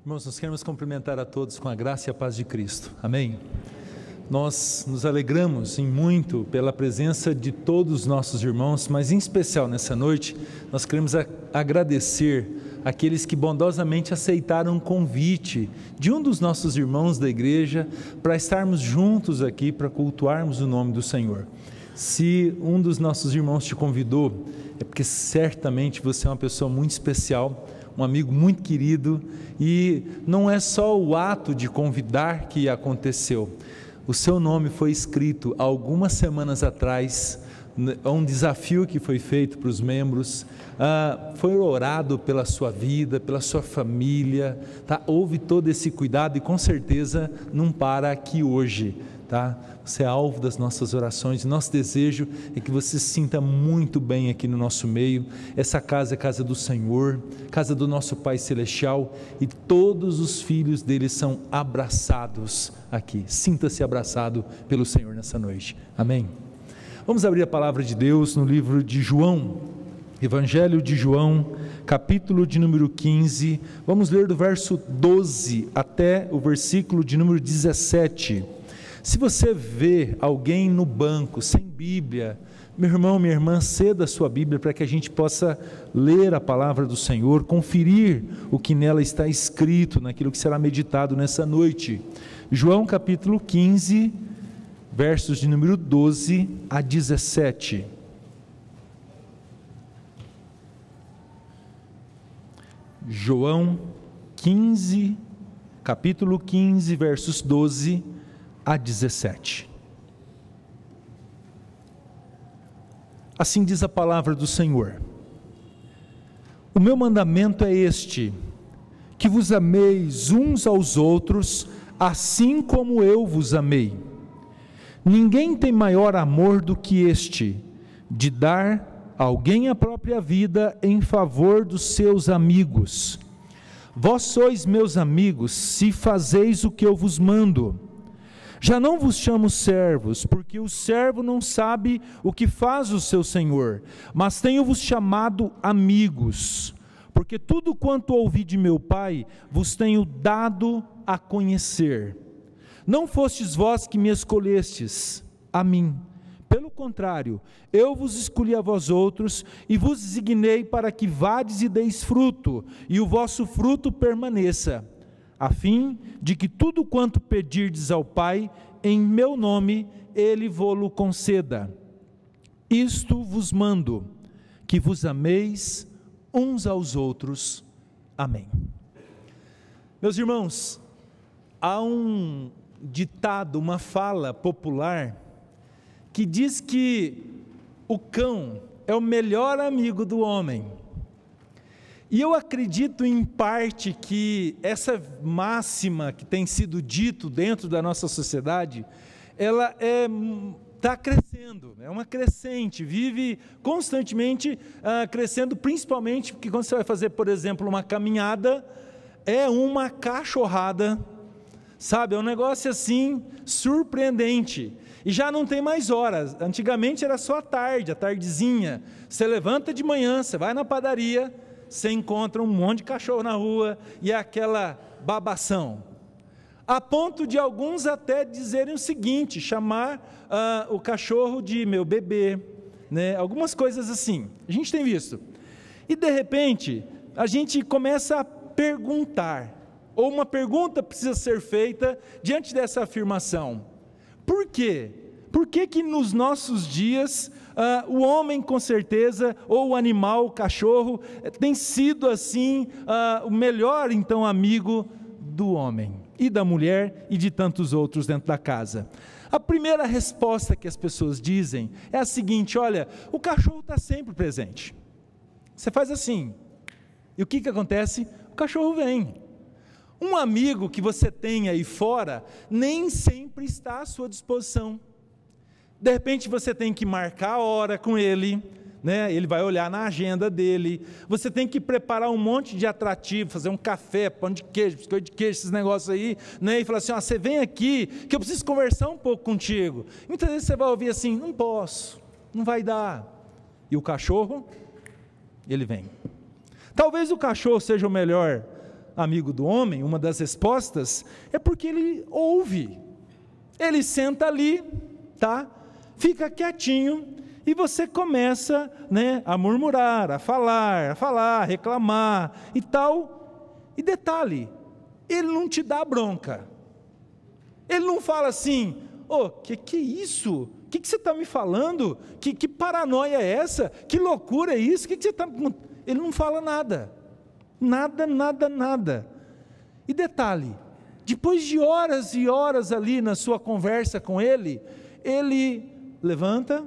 Irmãos, nós queremos cumprimentar a todos com a graça e a paz de Cristo. Amém? Nós nos alegramos em muito pela presença de todos os nossos irmãos, mas em especial nessa noite, nós queremos agradecer aqueles que bondosamente aceitaram o convite de um dos nossos irmãos da igreja para estarmos juntos aqui, para cultuarmos o nome do Senhor. Se um dos nossos irmãos te convidou, é porque certamente você é uma pessoa muito especial, um amigo muito querido, e não é só o ato de convidar que aconteceu. O seu nome foi escrito há algumas semanas atrás, um desafio que foi feito para os membros, foi orado pela sua vida, pela sua família, tá? Houve todo esse cuidado e com certeza não para aqui hoje, tá? Você é alvo das nossas orações. Nosso desejo é que você se sinta muito bem aqui no nosso meio. Essa casa é casa do Senhor, casa do nosso Pai Celestial, e todos os filhos dele são abraçados aqui. Sinta-se abraçado pelo Senhor nessa noite. Amém? Vamos abrir a palavra de Deus no livro de João, Evangelho de João, capítulo de número 15. Vamos ler do verso 12 até o versículo de número 17. Se você vê alguém no banco sem Bíblia, meu irmão, minha irmã, ceda a sua Bíblia para que a gente possa ler a palavra do Senhor, conferir o que nela está escrito, naquilo que será meditado nessa noite. João capítulo 15, versos de número 12 a 17. João 15, capítulo 15, versos 12 a 17. Assim diz a palavra do Senhor: o meu mandamento é este, que vos ameis uns aos outros, assim como eu vos amei. Ninguém tem maior amor do que este, de dar a alguém a própria vida em favor dos seus amigos. Vós sois meus amigos, se fazeis o que eu vos mando. Já não vos chamo servos, porque o servo não sabe o que faz o seu senhor, mas tenho-vos chamado amigos, porque tudo quanto ouvi de meu Pai, vos tenho dado a conhecer. Não fostes vós que me escolhestes a mim, pelo contrário, eu vos escolhi a vós outros, e vos designei para que vades e deis fruto, e o vosso fruto permaneça, a fim de que tudo quanto pedirdes ao Pai, em meu nome, Ele vô-lo conceda. Isto vos mando, que vos ameis uns aos outros. Amém. Meus irmãos, há um ditado, uma fala popular, que diz que o cão é o melhor amigo do homem. E eu acredito em parte que essa máxima que tem sido dito dentro da nossa sociedade, ela está crescendo, é uma crescente, vive constantemente crescendo, principalmente porque quando você vai fazer, por exemplo, uma caminhada, é uma cachorrada, sabe, é um negócio assim, surpreendente, e já não tem mais horas. Antigamente era só à tarde, à tardezinha, você levanta de manhã, você vai na padaria, você encontra um monte de cachorro na rua, e é aquela babação, a ponto de alguns até dizerem o seguinte, chamar o cachorro de meu bebê, né? Algumas coisas assim, a gente tem visto, e de repente, a gente começa a perguntar, ou uma pergunta precisa ser feita, diante dessa afirmação: por quê? Por que que nos nossos dias, o homem com certeza, ou o animal, o cachorro, tem sido assim, o melhor então amigo do homem, e da mulher, e de tantos outros dentro da casa? A primeira resposta que as pessoas dizem é a seguinte: olha, o cachorro está sempre presente, você faz assim, e o que acontece? O cachorro vem. Um amigo que você tem aí fora, nem sempre está à sua disposição. De repente você tem que marcar a hora com ele, né? Ele vai olhar na agenda dele, você tem que preparar um monte de atrativo, fazer um café, pão de queijo, biscoito de queijo, esses negócios aí, né? E falar assim: você vem aqui, que eu preciso conversar um pouco contigo. Muitas vezes você vai ouvir assim: não posso, não vai dar. E o cachorro, ele vem. Talvez o cachorro seja o melhor amigo do homem, uma das respostas, é porque ele ouve. Ele senta ali, tá? Fica quietinho, e você começa, né, a murmurar, a falar, a reclamar e tal. E detalhe, ele não te dá bronca. Ele não fala assim: ô, que é isso? O que você está me falando? Que paranoia é essa? Que loucura é isso? Que você está... Ele não fala nada. Nada. E detalhe, depois de horas e horas ali na sua conversa com ele, ele levanta,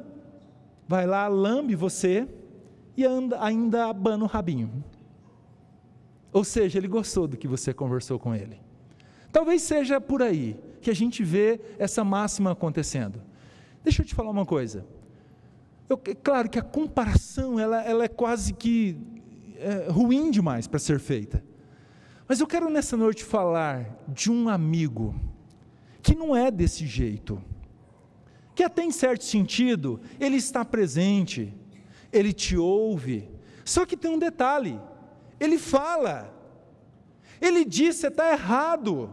vai lá, lambe você e ainda abana o rabinho. Ou seja, ele gostou do que você conversou com ele. Talvez seja por aí que a gente vê essa máxima acontecendo. Deixa eu te falar uma coisa. Claro que a comparação ela é quase que ruim demais para ser feita. Mas eu quero nessa noite falar de um amigo que não é desse jeito. Que até em certo sentido, ele está presente, ele te ouve. Só que tem um detalhe, ele fala, ele diz: você está errado.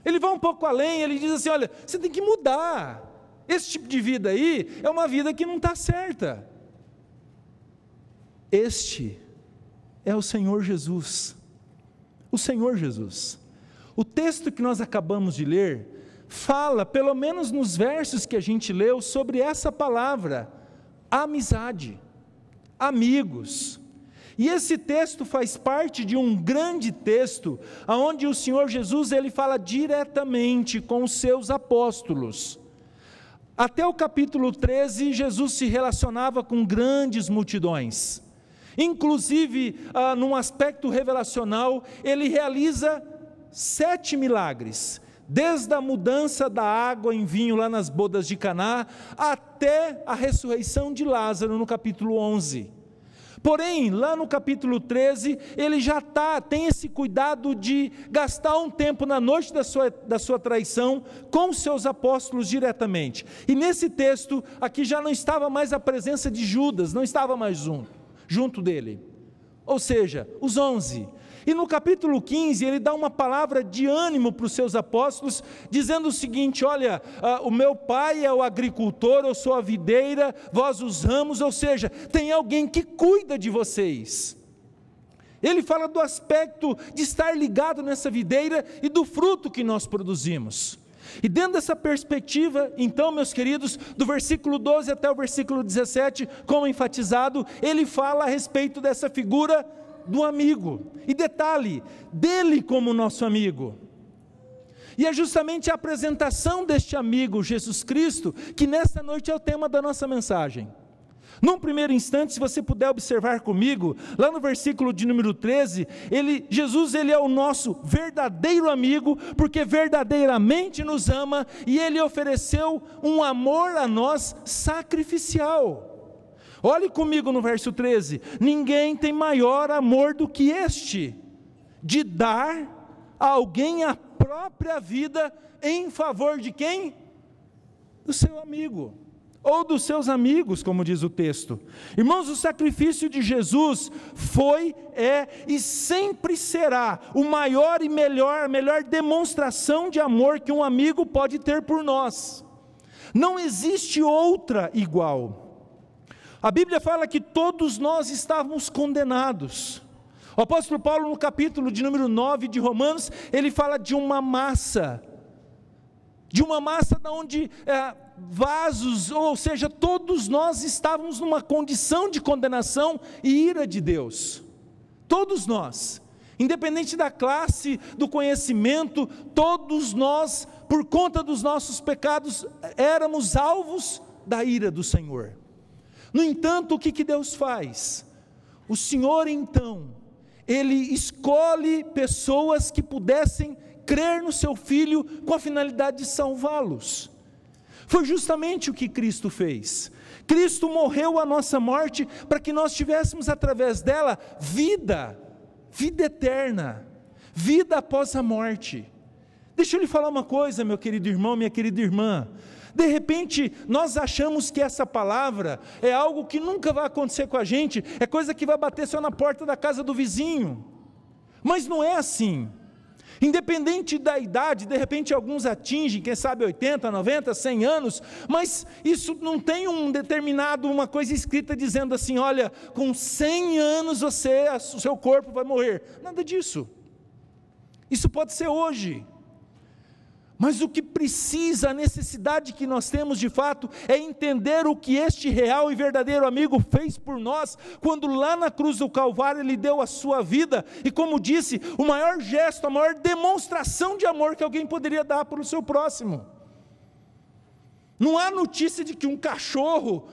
Ele vai um pouco além, ele diz assim: olha, você tem que mudar. Esse tipo de vida aí é uma vida que não está certa. Este é o Senhor Jesus. O Senhor Jesus. O texto que nós acabamos de ler fala, pelo menos nos versos que a gente leu, sobre essa palavra, amizade, amigos. E esse texto faz parte de um grande texto, onde o Senhor Jesus ele fala diretamente com os seus apóstolos. Até o capítulo 13, Jesus se relacionava com grandes multidões. Inclusive, num aspecto revelacional, ele realiza 7 milagres, desde a mudança da água em vinho lá nas bodas de Caná, até a ressurreição de Lázaro no capítulo 11. Porém, lá no capítulo 13, ele já tem esse cuidado de gastar um tempo na noite da sua traição com os seus apóstolos diretamente. E nesse texto, aqui já não estava mais a presença de Judas, não estava mais junto dele. Ou seja, os 11. E no capítulo 15, ele dá uma palavra de ânimo para os seus apóstolos, dizendo o seguinte: olha, o meu pai é o agricultor, eu sou a videira, vós os ramos, ou seja, tem alguém que cuida de vocês. Ele fala do aspecto de estar ligado nessa videira e do fruto que nós produzimos. E dentro dessa perspectiva, então, meus queridos, do versículo 12 até o versículo 17, como enfatizado, ele fala a respeito dessa figura do amigo, e detalhe, dele como nosso amigo. E é justamente a apresentação deste amigo, Jesus Cristo, que nesta noite é o tema da nossa mensagem. Num primeiro instante, se você puder observar comigo, lá no versículo de número 13, Jesus ele é o nosso verdadeiro amigo, porque verdadeiramente nos ama, e ele ofereceu um amor a nós sacrificial. Olhe comigo no verso 13: ninguém tem maior amor do que este, de dar a alguém a própria vida em favor de quem? Do seu amigo, ou dos seus amigos, como diz o texto. Irmãos, o sacrifício de Jesus foi, e sempre será o maior e a melhor demonstração de amor que um amigo pode ter por nós. Não existe outra igual. A Bíblia fala que todos nós estávamos condenados. O apóstolo Paulo, no capítulo de número 9 de Romanos, ele fala de uma massa da onde vasos, ou seja, todos nós estávamos numa condição de condenação e ira de Deus. Todos nós, independente da classe, do conhecimento, todos nós, por conta dos nossos pecados, éramos alvos da ira do Senhor. No entanto, o que Deus faz? O Senhor então, Ele escolhe pessoas que pudessem crer no seu Filho com a finalidade de salvá-los. Foi justamente o que Cristo fez. Cristo morreu a nossa morte para que nós tivéssemos através dela vida eterna, vida após a morte. Deixa eu lhe falar uma coisa, meu querido irmão, minha querida irmã. De repente, nós achamos que essa palavra é algo que nunca vai acontecer com a gente, é coisa que vai bater só na porta da casa do vizinho. Mas não é assim. Independente da idade, de repente alguns atingem, quem sabe 80, 90, 100 anos, mas isso não tem uma coisa escrita dizendo assim, olha, com 100 anos o seu corpo vai morrer. Nada disso. Isso pode ser hoje. Mas o que precisa, a necessidade que nós temos de fato, é entender o que este real e verdadeiro amigo fez por nós, quando lá na cruz do Calvário Ele deu a sua vida, e como disse, o maior gesto, a maior demonstração de amor que alguém poderia dar para o seu próximo. Não há notícia de que um cachorro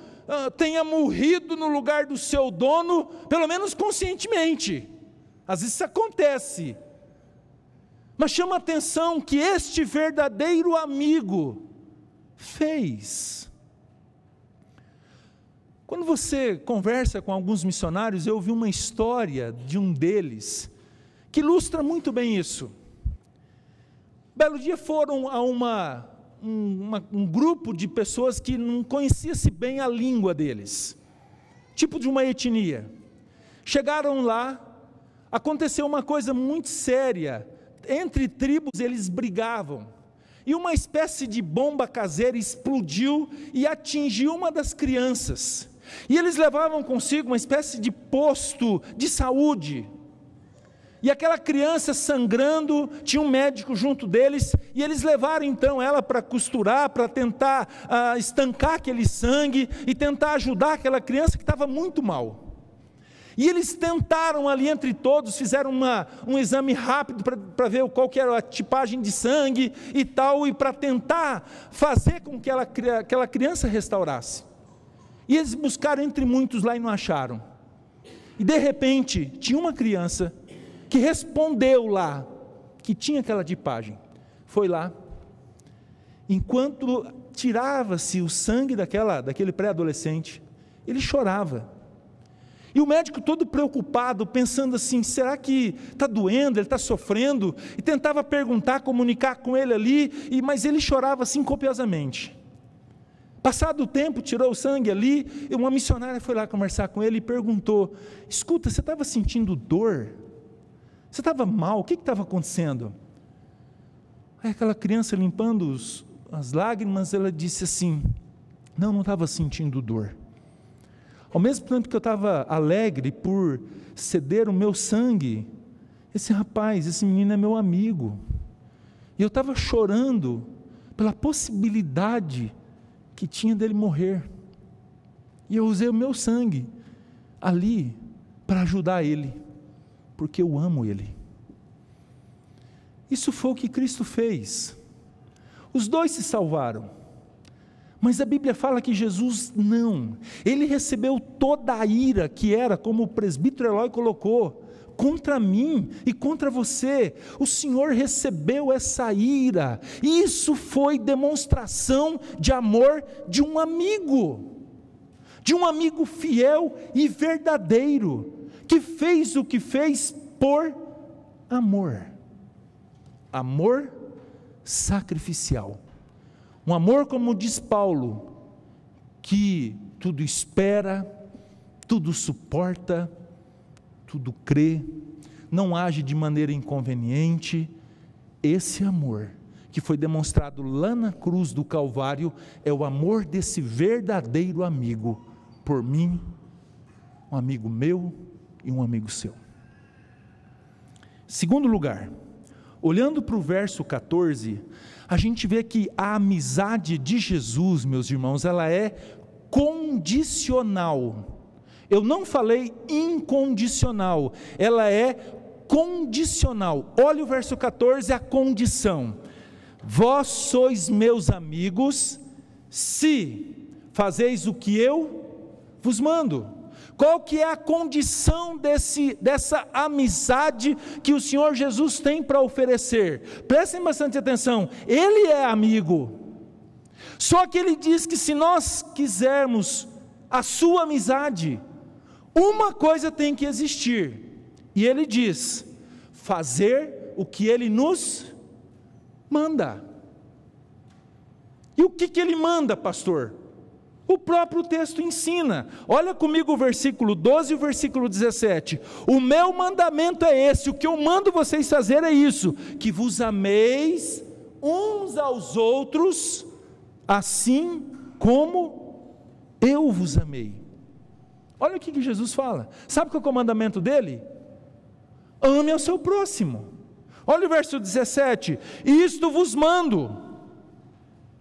tenha morrido no lugar do seu dono, pelo menos conscientemente. Às vezes isso acontece. Mas chama a atenção que este verdadeiro amigo fez. Quando você conversa com alguns missionários, eu ouvi uma história de um deles, que ilustra muito bem isso. Belo dia foram a um grupo de pessoas que não conhecia-se bem a língua deles, tipo de uma etnia. Chegaram lá, aconteceu uma coisa muito séria. Entre tribos eles brigavam, e uma espécie de bomba caseira explodiu e atingiu uma das crianças, e eles levavam consigo uma espécie de posto de saúde, e aquela criança sangrando, tinha um médico junto deles, e eles levaram então ela para costurar, para tentar estancar aquele sangue, e tentar ajudar aquela criança que estava muito mal. E eles tentaram ali entre todos, fizeram um exame rápido para ver qual que era a tipagem de sangue e tal, e para tentar fazer com que aquela criança restaurasse. E eles buscaram entre muitos lá e não acharam. E de repente, tinha uma criança que respondeu lá, que tinha aquela tipagem. Foi lá, enquanto tirava-se o sangue daquele pré-adolescente, ele chorava. E o médico todo preocupado, pensando assim, será que está doendo, ele está sofrendo? E tentava perguntar, comunicar com ele ali, mas ele chorava assim copiosamente. Passado o tempo, tirou o sangue ali, e uma missionária foi lá conversar com ele e perguntou, escuta, você estava sentindo dor? Você estava mal? O que estava acontecendo? Aí aquela criança limpando as lágrimas, ela disse assim, não estava sentindo dor. Ao mesmo tempo que eu estava alegre por ceder o meu sangue, esse menino é meu amigo, e eu estava chorando pela possibilidade que tinha dele morrer, e eu usei o meu sangue ali para ajudar ele, porque eu amo ele. Isso foi o que Cristo fez. Os dois se salvaram. Mas a Bíblia fala que Jesus não, ele recebeu toda a ira que era, como o presbítero Eloy colocou, contra mim e contra você. O Senhor recebeu essa ira, isso foi demonstração de amor de um amigo fiel e verdadeiro, que fez o que fez por amor sacrificial. Um amor, como diz Paulo, que tudo espera, tudo suporta, tudo crê, não age de maneira inconveniente. Esse amor que foi demonstrado lá na cruz do Calvário é o amor desse verdadeiro amigo por mim, um amigo meu e um amigo seu. Segundo lugar, olhando para o verso 14, a gente vê que a amizade de Jesus, meus irmãos, ela é condicional. Eu não falei incondicional, ela é condicional. Olha o verso 14, a condição. Vós sois meus amigos, se fazeis o que eu vos mando. Qual que é a condição dessa amizade que o Senhor Jesus tem para oferecer? Prestem bastante atenção, Ele é amigo, só que Ele diz que se nós quisermos a sua amizade, uma coisa tem que existir, e Ele diz, fazer o que Ele nos manda. E o que Ele manda, pastor? O próprio texto ensina. Olha comigo o versículo 12 e o versículo 17. O meu mandamento é esse, o que eu mando vocês fazer é isso, que vos ameis uns aos outros, assim como eu vos amei. Olha o que Jesus fala. Sabe qual é o mandamento dele? Ame ao seu próximo. Olha o verso 17. Isto vos mando,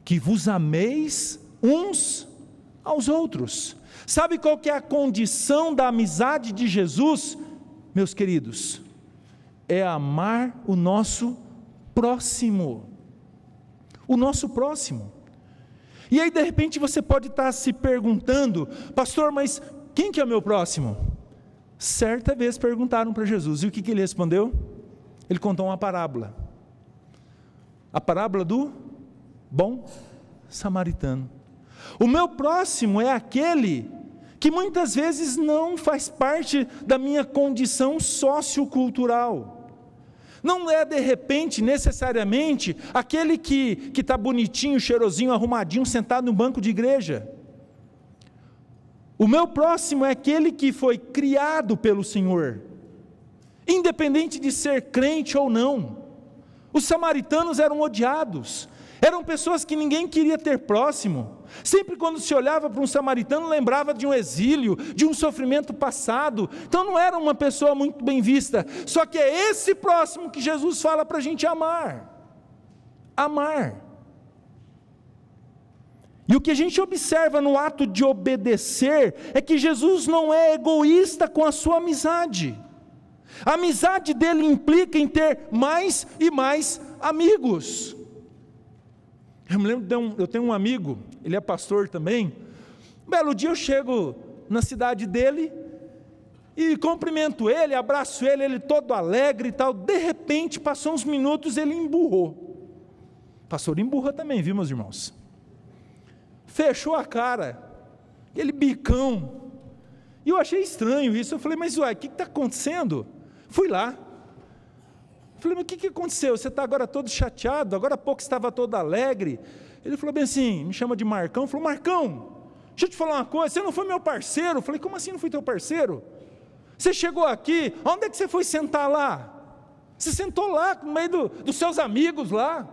que vos ameis uns aos outros. Sabe qual que é a condição da amizade de Jesus, meus queridos? É amar o nosso próximo. O nosso próximo. E aí de repente você pode estar se perguntando, pastor, mas quem que é o meu próximo? Certa vez perguntaram para Jesus, e o que ele respondeu? Ele contou uma parábola. A parábola do bom samaritano. O meu próximo é aquele que muitas vezes não faz parte da minha condição sociocultural. Não é de repente, necessariamente, aquele que está bonitinho, cheirosinho, arrumadinho, sentado no banco de igreja. O meu próximo é aquele que foi criado pelo Senhor, independente de ser crente ou não. Os samaritanos eram odiados, eram pessoas que ninguém queria ter próximo. Sempre quando se olhava para um samaritano, lembrava de um exílio, de um sofrimento passado. Então não era uma pessoa muito bem vista. Só que é esse próximo que Jesus fala para a gente amar. Amar. E o que a gente observa no ato de obedecer é que Jesus não é egoísta com a sua amizade. A amizade dele implica em ter mais e mais amigos. Eu me lembro, eu tenho um amigo, ele é pastor também. Um belo dia eu chego na cidade dele e cumprimento ele, abraço ele, ele todo alegre e tal. De repente, passou uns minutos, ele emburrou. Pastor emburra também, viu, meus irmãos? Fechou a cara, aquele bicão. E eu achei estranho isso. Eu falei, mas uai, o que está acontecendo? Fui lá. Falei, mas o que aconteceu? Você está agora todo chateado, agora há pouco estava todo alegre. Ele falou bem assim, me chama de Marcão, falou, Marcão, deixa eu te falar uma coisa, você não foi meu parceiro? Eu falei, como assim não fui teu parceiro? Você chegou aqui, onde é que você foi sentar lá? Você sentou lá, no meio dos seus amigos lá.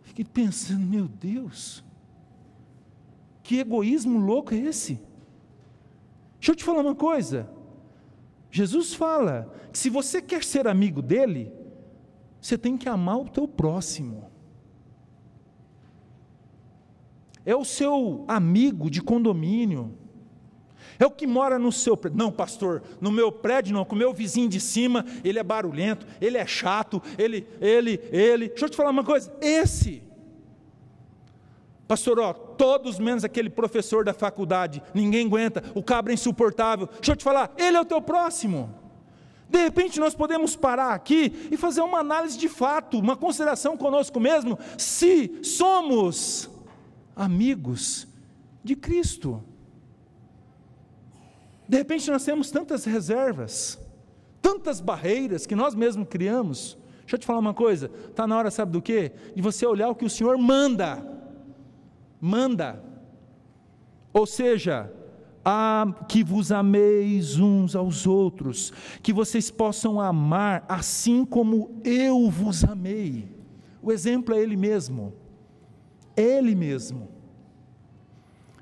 Fiquei pensando, meu Deus, que egoísmo louco é esse? Deixa eu te falar uma coisa, Jesus fala que se você quer ser amigo dele, você tem que amar o teu próximo. É o seu amigo de condomínio, é o que mora no seu prédio. Não, pastor, no meu prédio não, com o meu vizinho de cima, ele é barulhento, ele é chato, ele. Deixa eu te falar uma coisa, pastor, ó, todos menos aquele professor da faculdade, ninguém aguenta, o cabra é insuportável. Deixa eu te falar, ele é o teu próximo. De repente nós podemos parar aqui e fazer uma análise de fato, uma consideração conosco mesmo, se somos amigos de Cristo. De repente nós temos tantas reservas, tantas barreiras que nós mesmos criamos. Deixa eu te falar uma coisa, está na hora, sabe do quê? De você olhar o que o Senhor manda, ou seja, que vos ameis uns aos outros, que vocês possam amar assim como eu vos amei. O exemplo é Ele mesmo, Ele mesmo.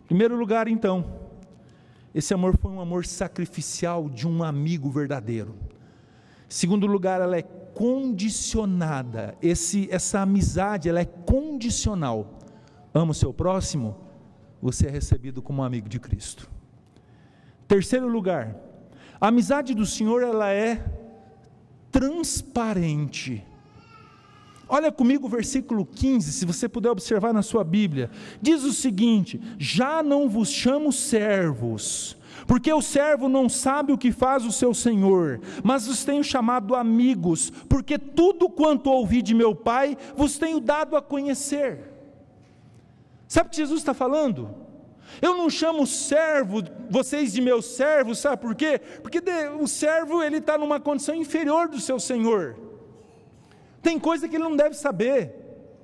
Em primeiro lugar então, esse amor foi um amor sacrificial de um amigo verdadeiro. Em segundo lugar, ela é condicionada, essa amizade ela é condicional. Ama o seu próximo, você é recebido como um amigo de Cristo. Terceiro lugar, a amizade do Senhor ela é transparente. Olha comigo o versículo 15, se você puder observar na sua Bíblia, diz o seguinte: já não vos chamo servos, porque o servo não sabe o que faz o seu senhor, mas os tenho chamado amigos, porque tudo quanto ouvi de meu Pai, vos tenho dado a conhecer. Sabe o que Jesus está falando? Eu não chamo servo, vocês de meus servos, sabe por quê? Porque o servo ele está numa condição inferior do seu senhor. Tem coisa que ele não deve saber,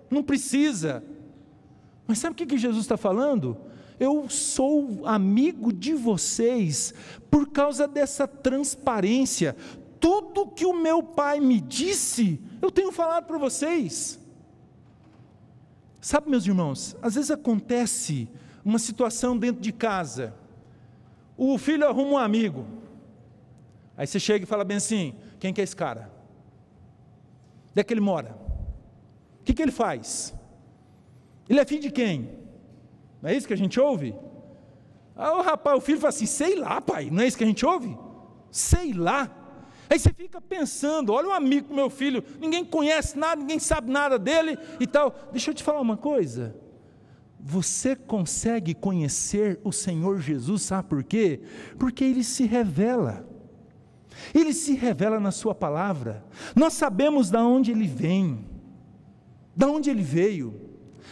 não precisa. Mas sabe o que Jesus está falando? eu sou amigo de vocês por causa dessa transparência. Tudo que o meu pai me disse, eu tenho falado para vocês. Sabe, meus irmãos, às vezes acontece uma situação dentro de casa, o filho arruma um amigo, aí você chega e fala bem assim: quem que é esse cara? Onde é que ele mora? O que ele faz? Ele é filho de quem? Não é isso que a gente ouve? Ah, o filho fala assim: sei lá, pai, não é isso que a gente ouve? Sei lá. Aí você fica pensando: olha, um amigo do meu filho, ninguém conhece nada, ninguém sabe nada dele e tal. Deixa eu te falar uma coisa, você consegue conhecer o Senhor Jesus, sabe por quê? Porque Ele se revela na sua palavra. Nós sabemos de onde Ele vem, de onde Ele veio,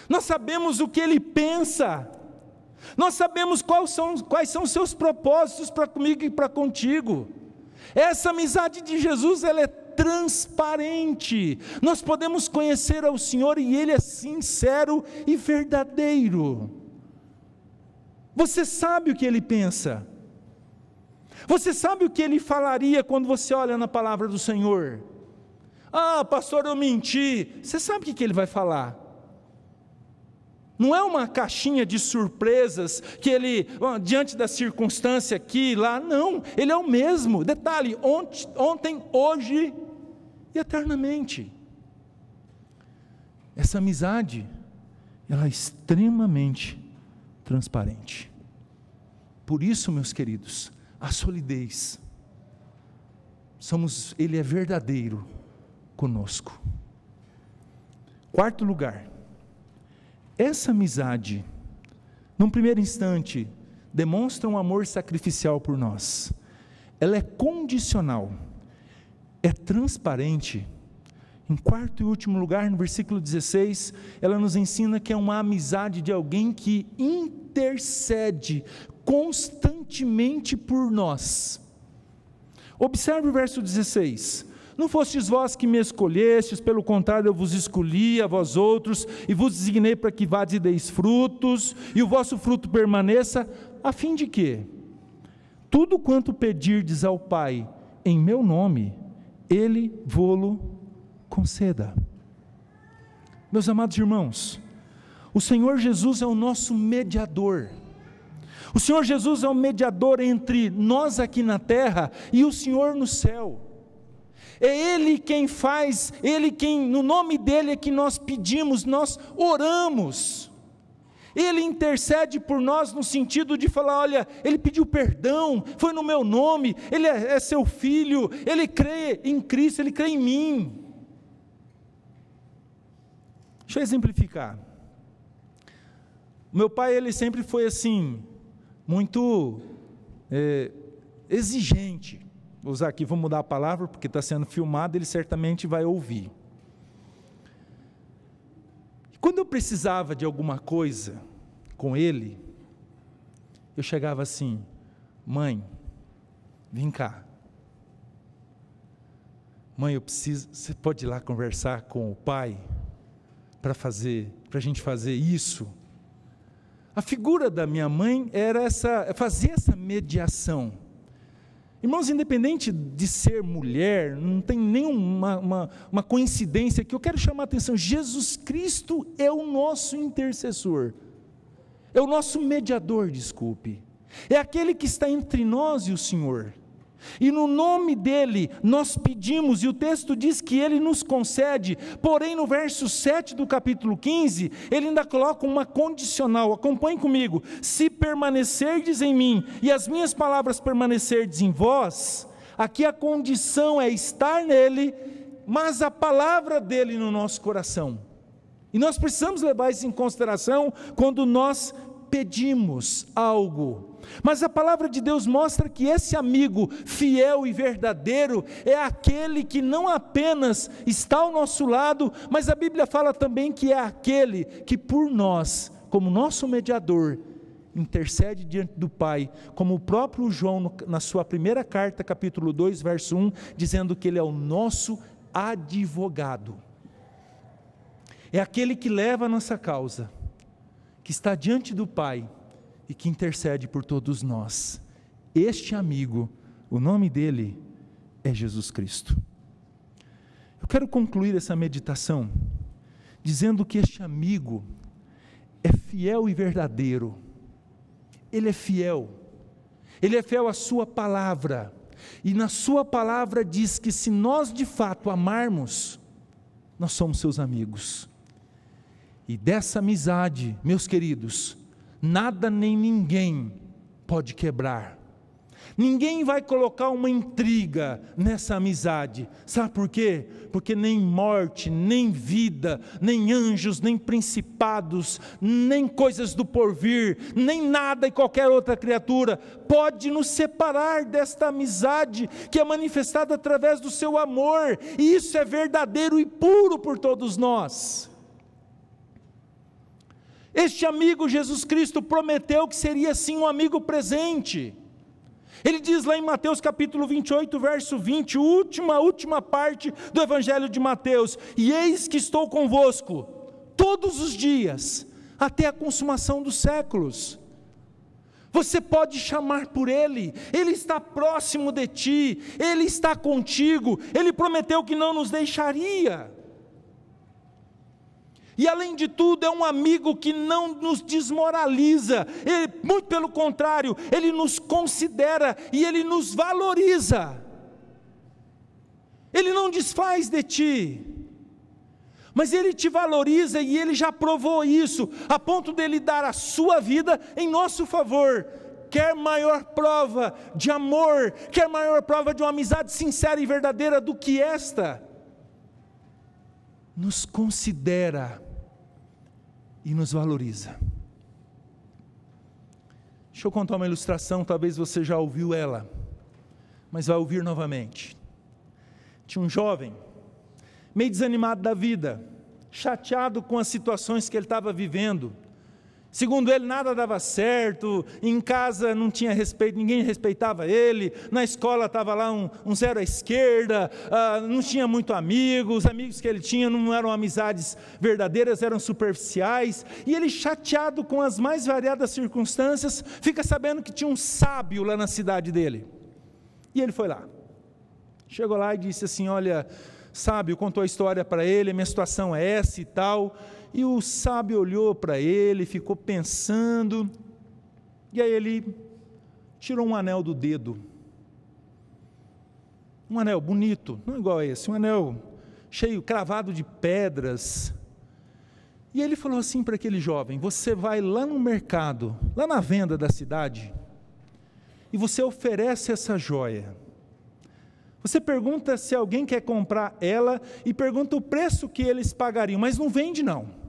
nós sabemos o que Ele pensa, nós sabemos quais são os seus propósitos para comigo e para contigo. Essa amizade de Jesus, ela é transparente, nós podemos conhecer ao Senhor e Ele é sincero e verdadeiro. Você sabe o que Ele pensa, você sabe o que Ele falaria quando você olha na palavra do Senhor. Ah, pastor, eu menti. Você sabe o que Ele vai falar. Não é uma caixinha de surpresas que Ele, diante da circunstância aqui, lá, não. Ele é o mesmo. Detalhe, ontem, hoje e eternamente. Essa amizade, ela é extremamente transparente. Por isso, meus queridos, a solidez, Ele é verdadeiro conosco. Quarto lugar, essa amizade, num primeiro instante, demonstra um amor sacrificial por nós. Ela é condicional, é transparente. Em quarto e último lugar, no versículo 16, ela nos ensina que é uma amizade de alguém que intercede constantemente por nós. Observe o verso 16: não fostes vós que me escolhestes, pelo contrário eu vos escolhi a vós outros, e vos designei para que vades e deis frutos, e o vosso fruto permaneça, a fim de que tudo quanto pedirdes ao Pai em meu nome, Ele vô-lo conceda. Meus amados irmãos, o Senhor Jesus é o nosso mediador. O Senhor Jesus é o mediador entre nós aqui na terra e o Senhor no céu. É Ele quem faz, no nome dEle é que nós pedimos, nós oramos. Ele intercede por nós no sentido de falar: olha, Ele pediu perdão, foi no meu nome, Ele é seu filho, Ele crê em Cristo, Ele crê em mim. Deixa eu exemplificar. Meu pai, ele sempre foi assim, muito exigente. Vou usar aqui, vou mudar a palavra, porque está sendo filmado, ele certamente vai ouvir. Quando eu precisava de alguma coisa com ele, eu chegava assim: mãe, vem cá. Mãe, eu preciso, você pode ir lá conversar com o pai, para a gente fazer isso? A figura da minha mãe era fazer essa mediação. Irmãos, independente de ser mulher, não tem nenhuma uma coincidência aqui. Eu quero chamar a atenção: Jesus Cristo é o nosso intercessor, é o nosso mediador, é aquele que está entre nós e o Senhor, e no nome dEle nós pedimos, e o texto diz que Ele nos concede. Porém, no verso 7 do capítulo 15, Ele ainda coloca uma condicional. Acompanhe comigo: se permanecerdes em mim, e as minhas palavras permanecerdes em vós. Aqui a condição é estar nele, mas a palavra dEle no nosso coração, e nós precisamos levar isso em consideração quando nós pedimos algo. Mas a palavra de Deus mostra que esse amigo fiel e verdadeiro é aquele que não apenas está ao nosso lado, mas a Bíblia fala também que é aquele que por nós, como nosso mediador, intercede diante do Pai, como o próprio João na sua primeira carta, capítulo 2, verso 1, dizendo que Ele é o nosso advogado. É aquele que leva a nossa causa, que está diante do Pai e que intercede por todos nós. Este amigo, o nome dele é Jesus Cristo. Eu quero concluir essa meditação dizendo que este amigo é fiel e verdadeiro. Ele é fiel à sua palavra, e na sua palavra diz que se nós de fato amarmos, nós somos seus amigos. E dessa amizade, meus queridos, nada nem ninguém pode quebrar. Ninguém vai colocar uma intriga nessa amizade. Sabe por quê? Porque nem morte, nem vida, nem anjos, nem principados, nem coisas do porvir, nem nada e qualquer outra criatura pode nos separar desta amizade que é manifestada através do seu amor. E isso é verdadeiro e puro por todos nós. Este amigo Jesus Cristo prometeu que seria sim um amigo presente. Ele diz lá em Mateus capítulo 28, verso 20, última parte do Evangelho de Mateus: e eis que estou convosco todos os dias, até a consumação dos séculos. Você pode chamar por Ele, Ele está próximo de ti, Ele está contigo, Ele prometeu que não nos deixaria. E além de tudo, é um amigo que não nos desmoraliza, muito pelo contrário, Ele nos considera e Ele nos valoriza. Ele não desfaz de ti, mas Ele te valoriza, e Ele já provou isso, a ponto de Ele dar a sua vida em nosso favor. Quer maior prova de amor, quer maior prova de uma amizade sincera e verdadeira do que esta? Nos considera e nos valoriza. Deixa eu contar uma ilustração, talvez você já ouviu ela, mas vai ouvir novamente. Tinha um jovem, meio desanimado da vida, chateado com as situações que ele estava vivendo. Segundo ele, nada dava certo, em casa não tinha respeito, ninguém respeitava ele, na escola estava lá um zero à esquerda, não tinha muito amigos, os amigos que ele tinha não eram amizades verdadeiras, eram superficiais, e ele, chateado com as mais variadas circunstâncias, fica sabendo que tinha um sábio lá na cidade dele, e ele foi lá, chegou lá e disse assim: olha, sábio, contou a história para ele, minha situação é essa e tal. E o sábio olhou para ele, ficou pensando, e aí ele tirou um anel do dedo, um anel bonito, não igual a esse, um anel cheio, cravado de pedras, e ele falou assim para aquele jovem: você vai lá no mercado, lá na venda da cidade, e você oferece essa joia, você pergunta se alguém quer comprar ela, e pergunta o preço que eles pagariam, mas não vende não,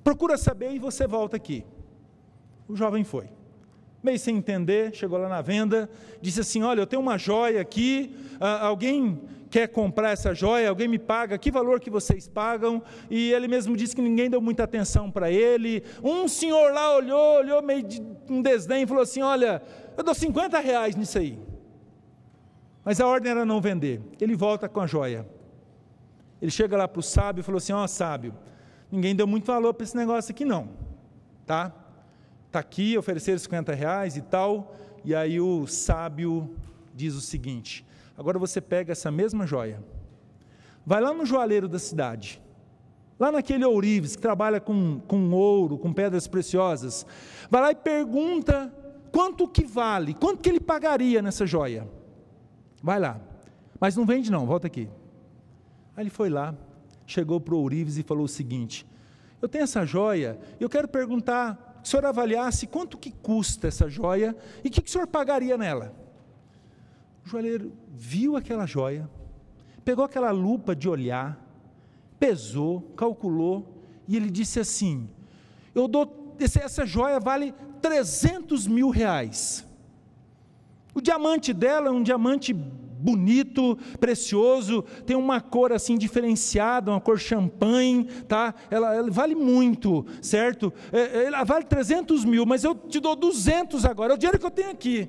procura saber e você volta aqui. O jovem foi, meio sem entender, chegou lá na venda, disse assim: olha, eu tenho uma joia aqui, alguém quer comprar essa joia, alguém me paga, que valor que vocês pagam? E ele mesmo disse que ninguém deu muita atenção para ele. Um senhor lá olhou meio de um desdém e falou assim: olha, eu dou R$50 nisso aí. Mas a ordem era não vender. Ele volta com a joia, ele chega lá para o sábio e falou assim: ó, sábio, ninguém deu muito valor para esse negócio aqui não, tá aqui, ofereceram R$50 e tal. E aí o sábio diz o seguinte: agora você pega essa mesma joia, vai lá no joalheiro da cidade, lá naquele ourives que trabalha com ouro, com pedras preciosas, vai lá e pergunta quanto que vale, quanto que ele pagaria nessa joia. Vai lá, mas não vende não, volta aqui. Aí ele foi lá, chegou para o ourives e falou o seguinte: eu tenho essa joia, eu quero perguntar, que o senhor avaliasse quanto que custa essa joia, e o que o senhor pagaria nela? O joalheiro viu aquela joia, pegou aquela lupa de olhar, pesou, calculou, e ele disse assim: essa joia vale R$300 mil. O diamante dela é um diamante bonito, precioso, tem uma cor assim diferenciada, uma cor champanhe, tá? Ela vale muito, certo? Ela vale 300 mil, mas eu te dou 200 agora, é o dinheiro que eu tenho aqui.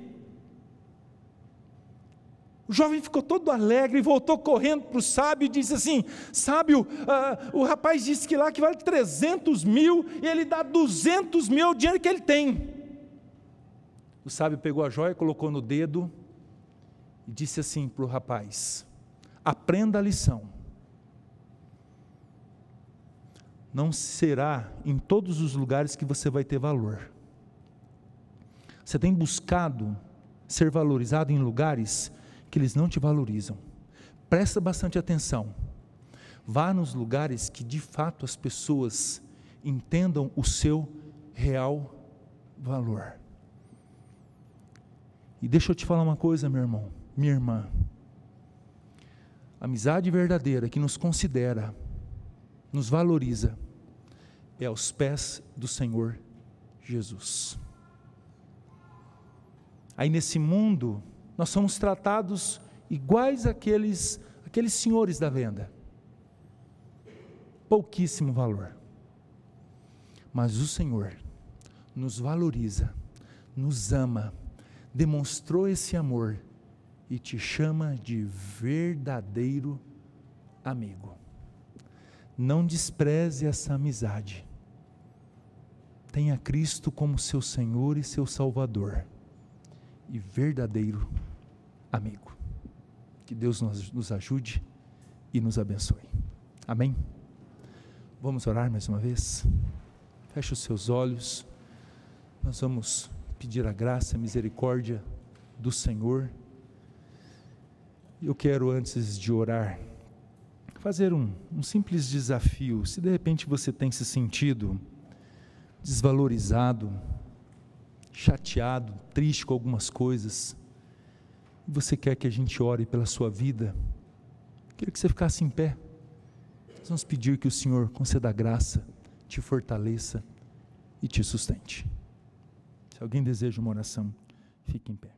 O jovem ficou todo alegre e voltou correndo para o sábio e disse assim: sábio, o rapaz disse que lá que vale 300 mil, e ele dá 200 mil, é o dinheiro que ele tem. O sábio pegou a joia, colocou no dedo e disse assim para o rapaz: aprenda a lição. Não será em todos os lugares que você vai ter valor. Você tem buscado ser valorizado em lugares que eles não te valorizam. Presta bastante atenção. Vá nos lugares que de fato as pessoas entendam o seu real valor. E deixa eu te falar uma coisa, meu irmão, minha irmã. A amizade verdadeira que nos considera, nos valoriza, é aos pés do Senhor Jesus. Aí nesse mundo, nós somos tratados iguais àqueles senhores da venda. Pouquíssimo valor. Mas o Senhor nos valoriza, nos ama, demonstrou esse amor e te chama de verdadeiro amigo. Não despreze essa amizade. Tenha Cristo como seu Senhor e seu Salvador e verdadeiro amigo. Que Deus nos ajude e nos abençoe. Amém? Vamos orar mais uma vez? Feche os seus olhos. Nós vamos pedir a graça e a misericórdia do Senhor. Eu quero, antes de orar, fazer um simples desafio. Se de repente você tem se sentido desvalorizado, chateado, triste com algumas coisas, e você quer que a gente ore pela sua vida, queria que você ficasse em pé. Nós vamos pedir que o Senhor conceda graça, te fortaleça e te sustente. Se alguém deseja uma oração, fique em pé.